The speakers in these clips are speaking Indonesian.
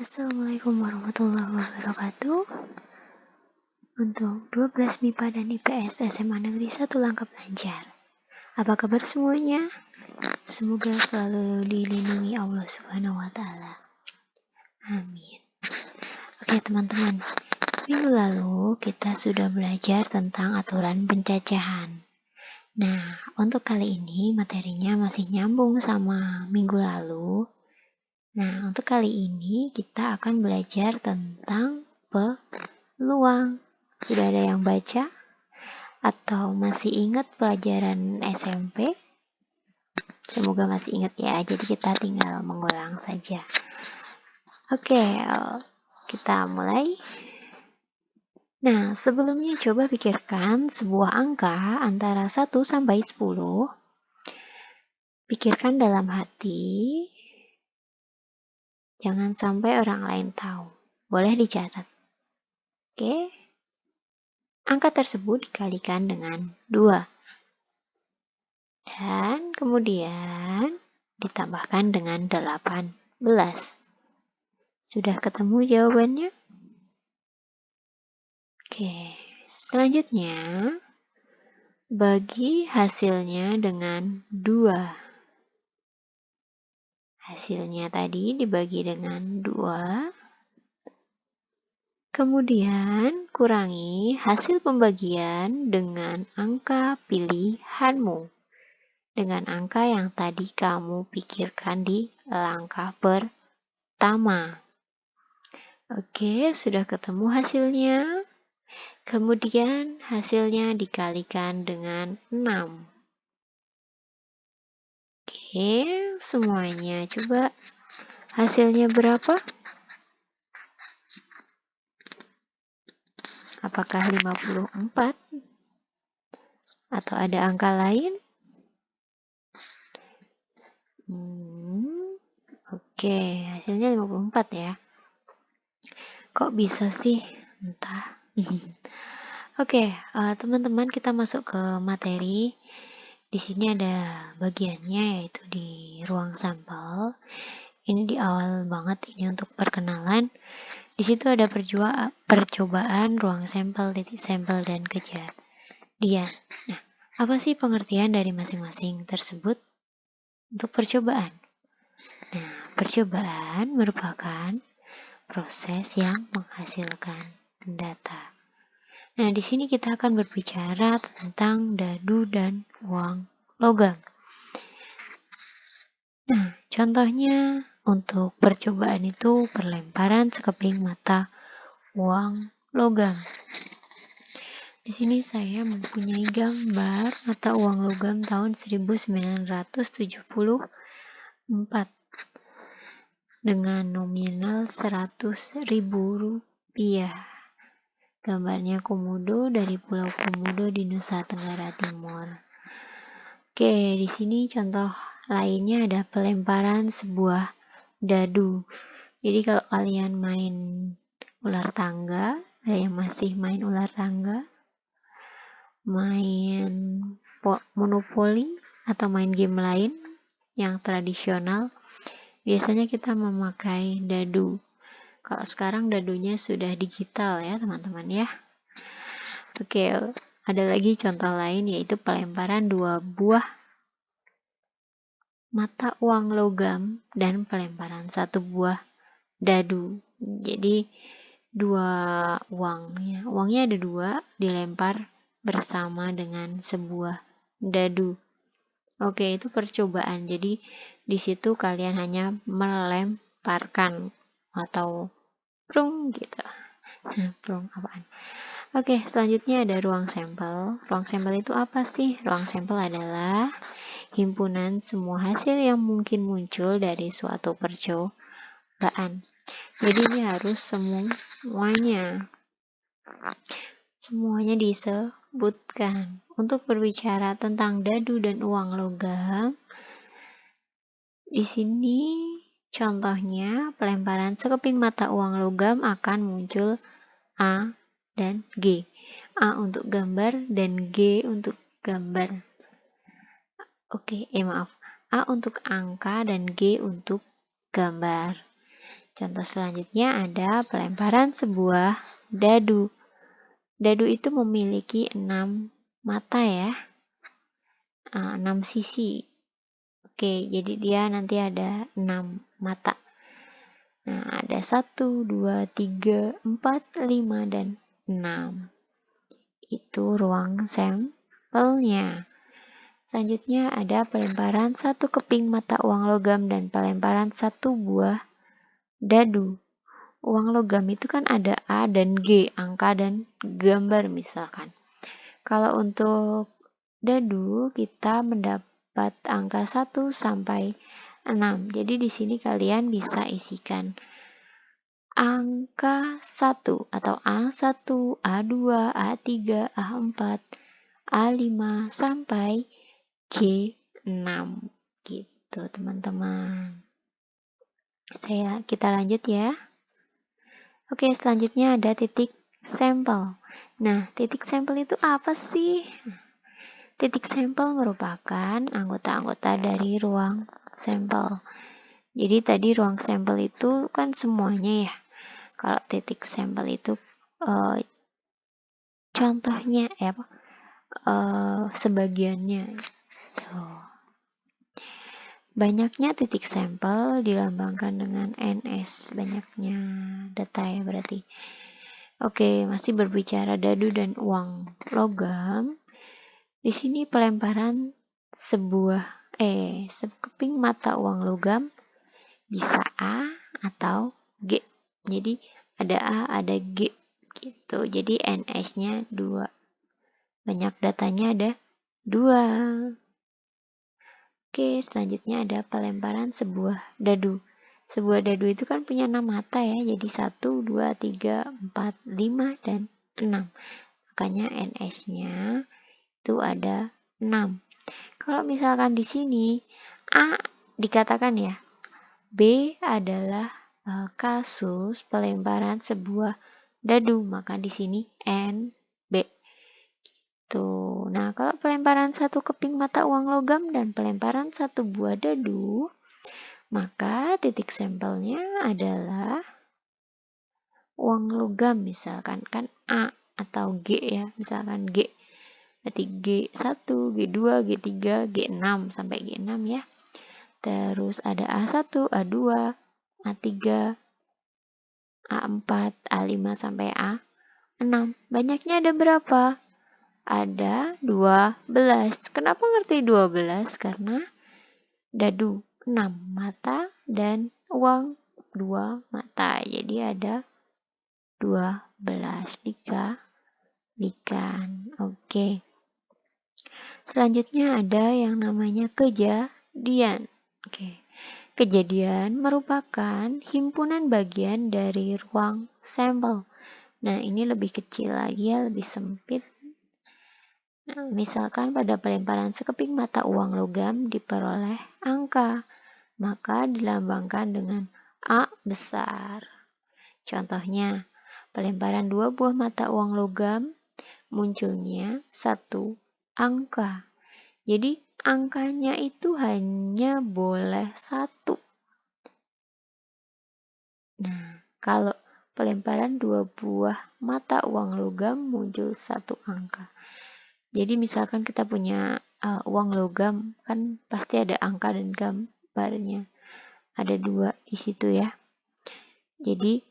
Assalamualaikum warahmatullahi wabarakatuh. Untuk 12 MIPA dan IPS SMA Negeri 1 Langkap Lancar. Apa kabar semuanya? Semoga selalu dilindungi Allah Subhanahu wa taala. Amin. Oke, teman-teman. Minggu lalu kita sudah belajar tentang aturan pencacahan. Nah, untuk kali ini materinya masih nyambung sama minggu lalu. Nah, untuk kali ini kita akan belajar tentang peluang. Sudah ada yang baca? Atau masih ingat pelajaran SMP? Semoga masih ingat ya, jadi kita tinggal mengulang saja. Oke, kita mulai. Nah, sebelumnya coba pikirkan sebuah angka antara 1 sampai 10. Pikirkan dalam hati. Jangan sampai orang lain tahu. Boleh dicatat. Oke. Angka tersebut dikalikan dengan 2. Dan kemudian ditambahkan dengan 18. Sudah ketemu jawabannya? Oke. Selanjutnya, bagi hasilnya dengan 2. Hasilnya tadi dibagi dengan 2. Kemudian kurangi hasil pembagian dengan angka pilihanmu. Dengan angka yang tadi kamu pikirkan di langkah pertama. Oke, sudah ketemu hasilnya. Kemudian hasilnya dikalikan dengan 6. Oke, semuanya coba hasilnya berapa? Apakah 54? Atau ada angka lain? Oke, hasilnya 54 ya. Kok bisa sih? Entah. Oke, teman-teman, kita masuk ke materi. Di sini ada bagiannya, yaitu di ruang sampel. Ini di awal banget, ini untuk perkenalan. Di situ ada percobaan ruang sampel, titik sampel, dan kejadian. Nah, apa sih pengertian dari masing-masing tersebut untuk percobaan? Nah, percobaan merupakan proses yang menghasilkan data. Nah, di sini kita akan berbicara tentang dadu dan uang logam. Nah, contohnya untuk percobaan itu perlemparan sekeping mata uang logam. Di sini saya mempunyai gambar mata uang logam tahun 1974 dengan nominal Rp100.000. Gambarnya komodo dari Pulau Komodo di Nusa Tenggara Timur. Oke, di sini contoh lainnya ada pelemparan sebuah dadu. Jadi kalau kalian main ular tangga, ada yang masih main ular tangga, main monopoli atau main game lain yang tradisional, biasanya kita memakai dadu. Kalau sekarang dadunya sudah digital ya teman-teman ya. Oke, ada lagi contoh lain yaitu pelemparan 2 buah mata uang logam dan pelemparan 1 buah dadu. Jadi 2 uangnya ada 2 dilempar bersama dengan sebuah dadu. Oke, itu percobaan. Jadi di situ kalian hanya melemparkan atau prung gitu. Prung apaan? Oke, selanjutnya ada ruang sampel. Ruang sampel itu apa sih? Ruang sampel adalah himpunan semua hasil yang mungkin muncul dari suatu percobaan. Jadi ini harus semuanya disebutkan. Untuk berbicara tentang dadu dan uang logam, di sini contohnya pelemparan sekeping mata uang logam akan muncul A dan G. A untuk gambar dan G untuk gambar. A untuk angka dan G untuk gambar. Contoh selanjutnya ada pelemparan sebuah dadu. Dadu itu memiliki 6 mata ya, 6 sisi. Oke, jadi dia nanti ada 6 mata. Nah, ada 1, 2, 3, 4, 5, dan 6. Itu ruang sampelnya. Selanjutnya ada pelemparan 1 keping mata uang logam dan pelemparan 1 buah dadu. Uang logam itu kan ada A dan G, angka dan gambar misalkan. Kalau untuk dadu kita mendapat angka 1 sampai 6. Jadi di sini kalian bisa isikan angka 1 atau A1, A2, A3, A4, A5 sampai G6 gitu teman-teman. Kita lanjut ya. Oke, selanjutnya ada titik sampel. Nah, titik sampel itu apa sih? Titik sampel merupakan anggota-anggota dari ruang sampel. Jadi tadi ruang sampel itu kan semuanya ya. Kalau titik sampel itu contohnya sebagiannya. Tuh. Banyaknya titik sampel dilambangkan dengan NS, banyaknya data ya berarti. Oke, masih berbicara dadu dan uang logam. Di sini pelemparan sekeping mata uang logam bisa A atau G. Jadi ada A, ada G gitu. Jadi NS-nya 2. Banyak datanya ada 2. Oke, selanjutnya ada pelemparan sebuah dadu. Sebuah dadu itu kan punya 6 mata ya. Jadi 1, 2, 3, 4, 5, dan 6. Makanya NS-nya itu ada 6. Kalau misalkan di sini A dikatakan ya, B adalah kasus pelemparan sebuah dadu, maka di sini N, B. Tuh. Nah, kalau pelemparan 1 keping mata uang logam dan pelemparan 1 buah dadu, maka titik sampelnya adalah uang logam misalkan kan A atau G ya, misalkan G. Berarti G1, G2, G3, G6 sampai G6 ya. Terus ada A1, A2, A3, A4, A5 sampai A6. Banyaknya ada berapa? Ada 12. Kenapa ngerti 12? Karena dadu 6 mata dan uang 2 mata. Jadi ada 12 dikalikan. Oke. Selanjutnya ada yang namanya kejadian. Oke. Kejadian merupakan himpunan bagian dari ruang sampel. Nah, ini lebih kecil lagi ya, lebih sempit. Nah, misalkan pada pelemparan sekeping mata uang logam diperoleh angka, maka dilambangkan dengan A besar. Contohnya, pelemparan 2 buah mata uang logam munculnya 1 angka. Jadi, angkanya itu hanya boleh 1. Nah, kalau pelemparan 2 buah mata uang logam muncul 1 angka. Jadi misalkan kita punya uang logam, kan pasti ada angka dan gambarnya. Ada 2 di situ ya. Jadi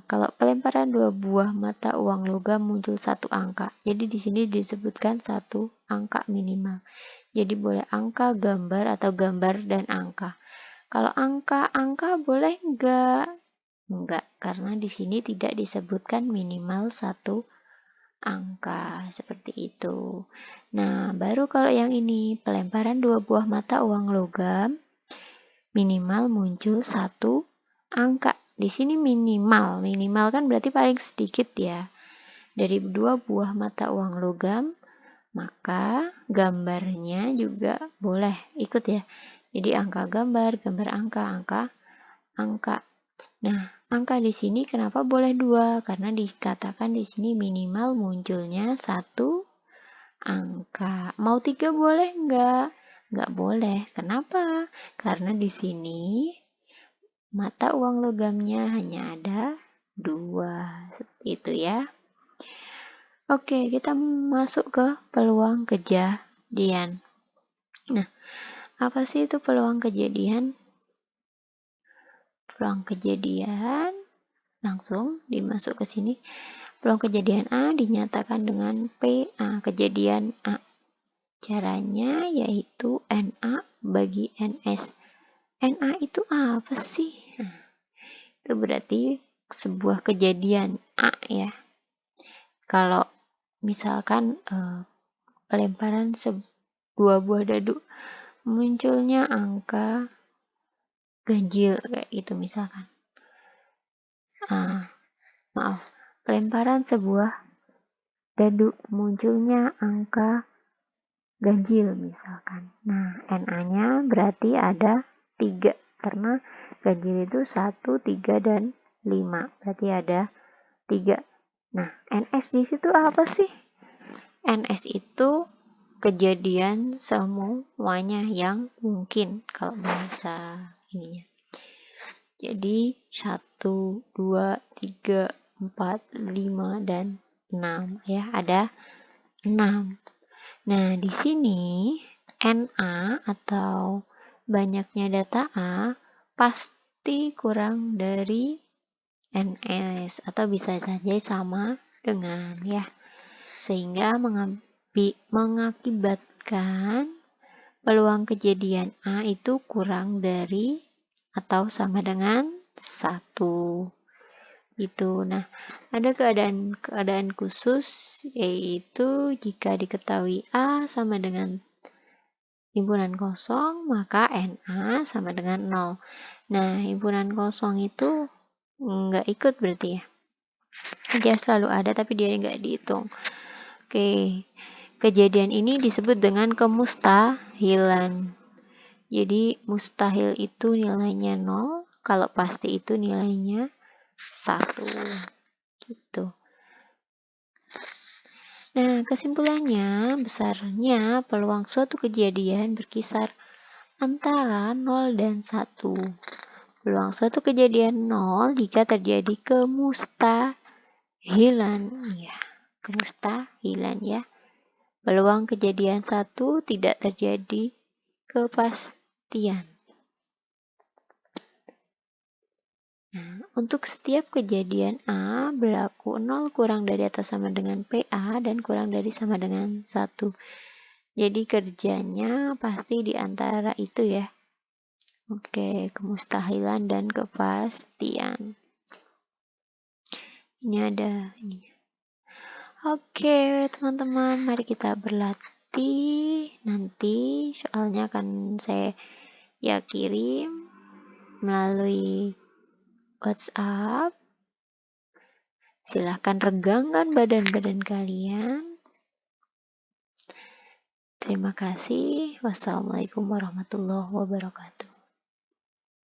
kalau pelemparan 2 buah mata uang logam muncul 1 angka. Jadi di sini disebutkan 1 angka minimal. Jadi boleh angka, gambar, atau gambar dan angka. Kalau angka boleh enggak? Enggak, karena di sini tidak disebutkan minimal 1 angka seperti itu. Nah, baru kalau yang ini pelemparan 2 buah mata uang logam minimal muncul 1 angka. Di sini minimal kan berarti paling sedikit ya. Dari 2 buah mata uang logam, maka gambarnya juga boleh ikut ya. Jadi angka gambar, gambar angka. Nah, angka di sini kenapa boleh 2? Karena dikatakan di sini minimal munculnya 1 angka. Mau 3 boleh enggak? Enggak boleh. Kenapa? Karena di sini mata uang logamnya hanya ada 2. Seperti itu ya. Oke, kita masuk ke peluang kejadian. Nah, apa sih itu peluang kejadian? Peluang kejadian langsung dimasuk ke sini. Peluang kejadian A dinyatakan dengan PA, kejadian A. Caranya yaitu NA bagi NS. NA itu apa sih? Nah, itu berarti sebuah kejadian A ya. Kalau misalkan pelemparan sebuah buah dadu, munculnya angka ganjil kayak gitu misalkan. Pelemparan sebuah dadu, munculnya angka ganjil misalkan. Nah, NA-nya berarti ada 3 karena ganjil itu 1, 3 dan 5. Berarti ada 3. Nah, NS di situ apa sih? NS itu kejadian semuanya yang mungkin kalau bahasa ininya. Jadi 1, 2, 3, 4, 5 dan 6 ya, ada 6. Nah, di sini NA atau banyaknya data A pasti kurang dari NS atau bisa saja sama dengan ya. Sehingga mengakibatkan peluang kejadian A itu kurang dari atau sama dengan 1. Gitu. Nah, ada keadaan khusus yaitu jika diketahui A sama dengan himpunan kosong, maka NA sama dengan 0. Nah, himpunan kosong itu nggak ikut berarti ya. Dia selalu ada tapi dia nggak dihitung. Oke, kejadian ini disebut dengan kemustahilan. Jadi mustahil itu nilainya 0, kalau pasti itu nilainya 1. Gitu. Nah, kesimpulannya besarnya peluang suatu kejadian berkisar antara 0 dan 1. Peluang suatu kejadian 0 jika terjadi kemustahilan. Ya, kemustahilan ya. Peluang kejadian 1 tidak terjadi kepastian. Nah, untuk setiap kejadian A berlaku 0 kurang dari atau sama dengan PA dan kurang dari sama dengan 1. Jadi kerjanya pasti di antara itu ya. Oke, kemustahilan dan kepastian. Ini ada ini. Oke, teman-teman, mari kita berlatih. Nanti soalnya akan saya kirim melalui WhatsApp. Silahkan regangkan badan-badan kalian. Terima kasih. Wassalamualaikum warahmatullahi wabarakatuh.